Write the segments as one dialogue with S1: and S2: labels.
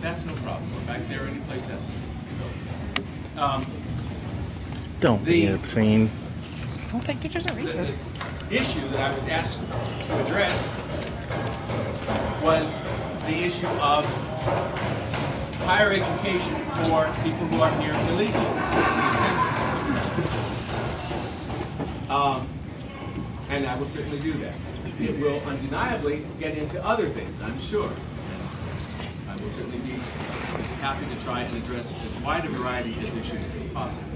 S1: that's no problem. We're back there or anyplace else. So,
S2: don't be obscene.
S3: Don't take pictures of racists.
S1: The issue that I was asked to address was the issue of higher education for people who are here illegally. And I will certainly do that. It will undeniably get into other things, I'm sure. I will certainly be happy to try and address as wide a variety of issues as possible.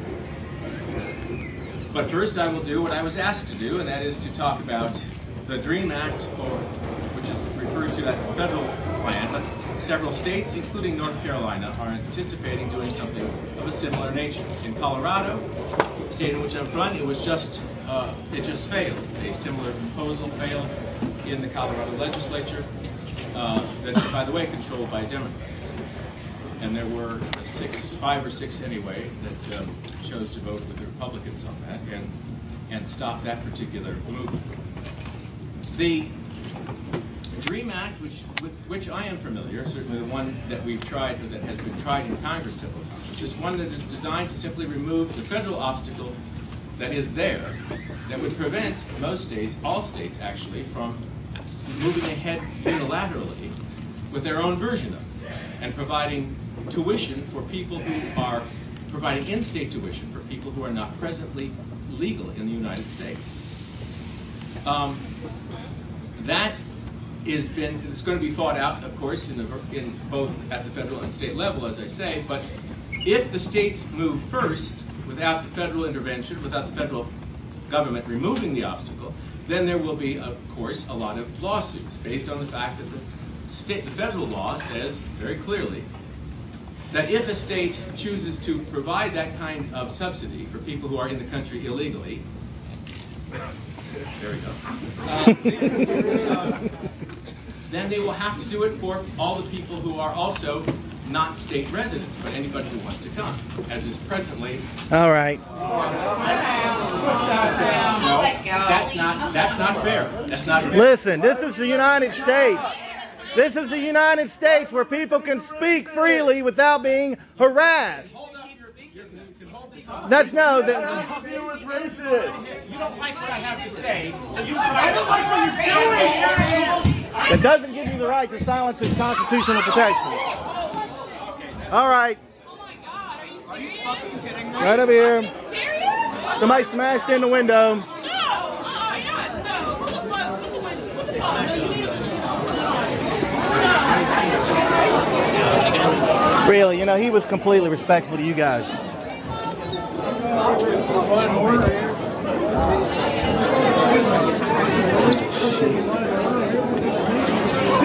S1: But first I will do what I was asked to do, and that is to talk about the DREAM Act, which is referred to as the federal plan, but several states, including North Carolina, are anticipating doing something of a similar nature. In Colorado, the state in which I'm from, it just failed. A similar proposal failed in the Colorado legislature, that is, by the way, controlled by Democrats. And there were 5 or 6 anyway, that chose to vote with the Republicans on that and stop that particular movement. The DREAM Act, with which I am familiar, certainly the one that we've tried, or that has been tried in Congress several times, is one that is designed to simply remove the federal obstacle that is there, that would prevent most states, all states actually, from moving ahead unilaterally with their own version of it, and providing tuition for people who are, providing in-state tuition for people who are not presently legal in the United States. That it's going to be fought out, of course, in both at the federal and state level, as I say, but if the states move first, without the federal intervention, without the federal government removing the obstacle, then there will be, of course, a lot of lawsuits based on the fact that the federal law says very clearly that if a state chooses to provide that kind of subsidy for people who are in the country illegally, there we go, then they will have to do it for all the people who are also not state residents, but anybody who wants to come, as is presently.
S2: All right.
S1: No, that's not fair. That's not fair.
S2: Listen, this is the United States. This is the United States where people can speak freely without being harassed. That's no.
S1: You don't like what I have to say, so you try to like what you're doing.
S2: That doesn't give you the right to silence his constitutional protections. All right.
S4: Are you fucking kidding me?
S2: Right over here.
S4: Serious?
S2: Somebody smashed in the window.
S4: No.
S2: Really, you know, he was completely respectful to you guys.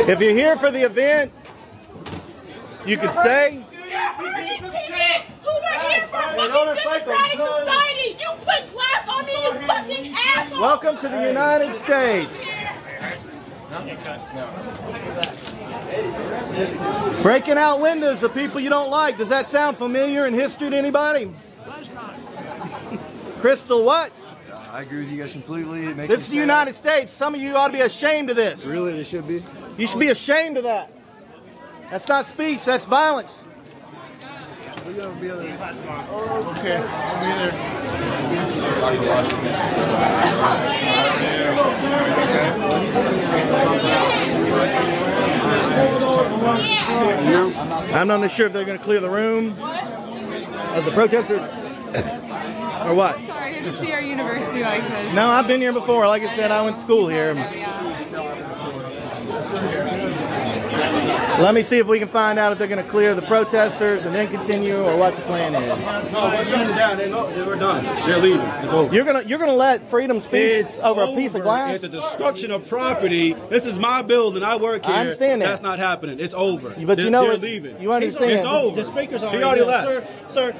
S2: If you're here for the event, you can stay.
S4: Who we're here for fucking democratic society! You put glass on me, you fucking asshole!
S2: Welcome to the United States. Breaking out windows of people you don't like. Does that sound familiar in history to anybody? Crystal, what?
S5: I agree with you guys completely.
S2: This is the United States. Some of you ought to be ashamed of this.
S5: Really, they should be.
S2: You should be ashamed of that. That's not speech, that's violence.
S5: We're gonna be there.
S2: Okay, I'll be there. I'm not sure if they're going to clear the room of the protesters or what.
S3: Sorry, to see our university like this.
S2: No, I've been here before. Like I said, I went to school here. Let me see if we can find out if they're going to clear the protesters and then continue, or what the plan is.
S6: No, we're shutting it down. We're done. They're leaving. It's over.
S2: You're gonna let freedom speak over a piece of glass?
S6: It's the destruction of property. This is my building. I work here.
S2: I understand that.
S6: That's not happening. It's over.
S2: But you know
S6: they're leaving.
S2: You understand?
S6: It's over.
S7: The speaker's
S6: He already left.
S7: Sir,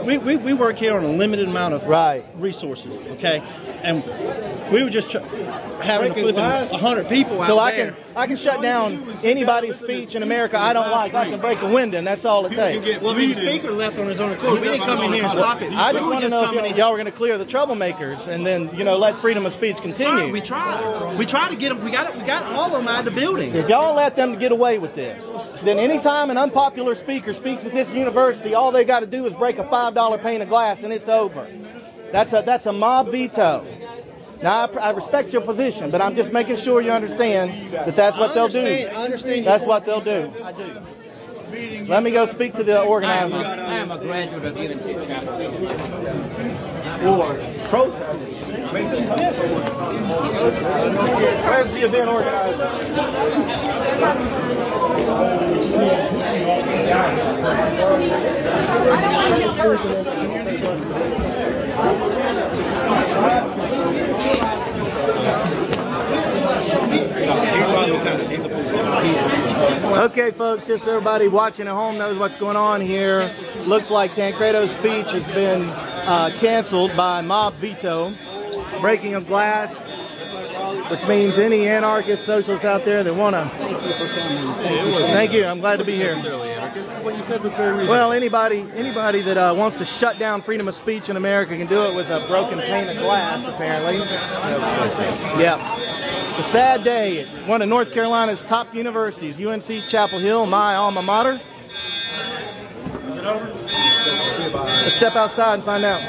S7: we work here on a limited amount of resources, okay?
S2: and we were just having
S6: Breaking glass.
S2: 100 people out
S7: So
S2: there. I can shut down anybody's speech in America I don't like. I can break a window, and that's all it takes.
S7: Well, the speaker left on his own accord. We didn't come in here and stop it.
S2: I just
S7: We were
S2: want to know
S7: coming
S2: if
S7: in.
S2: y'all were going to clear the troublemakers and then, you know, let freedom of speech continue.
S7: We tried. We tried to get them. We got all of them out of the building.
S2: If y'all let them get away with this, then anytime an unpopular speaker speaks at this university, all they got to do is break a $5 pane of glass and it's over. That's a mob veto. Now, I respect your position, but I'm just making sure you understand that that's what they'll do.
S7: I understand.
S2: That's what they'll do.
S7: I do.
S2: Let me go speak to the organizers.
S8: I am a graduate of UNC Chapel Hill.
S2: Where's the event organizer? Okay, folks, just so everybody watching at home knows what's going on here. Looks like Tancredo's speech has been canceled by mob veto, breaking of glass, which means any anarchist socialists out there that want to. Thank you. I'm glad to be here. Well, anybody that wants to shut down freedom of speech in America can do it with a broken pane of glass, apparently. Yeah. It's a sad day at one of North Carolina's top universities, UNC Chapel Hill, my alma mater. Is it over? Let's step outside and find out.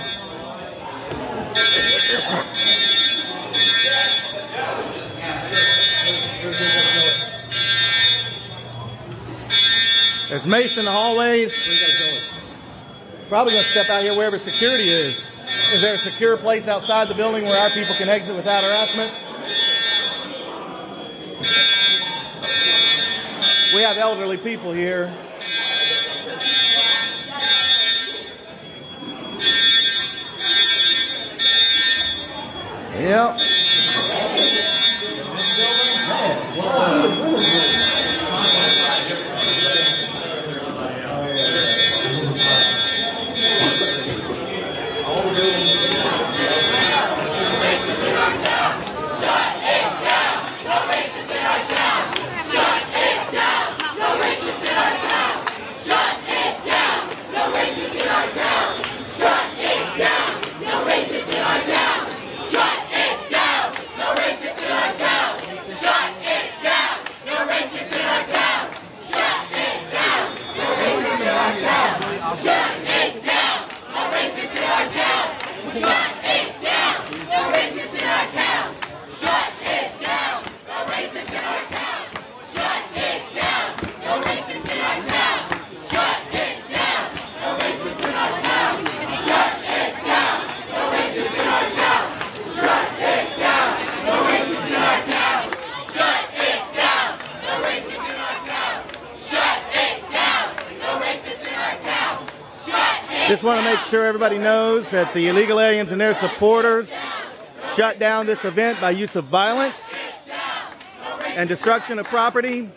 S2: There's mace in the hallways. Probably going to step out here wherever security is. Is there a secure place outside the building where our people can exit without harassment? We have elderly people here. Yep. Just want to make sure everybody knows that the illegal aliens and their supporters shut down this event by use of violence and destruction of property.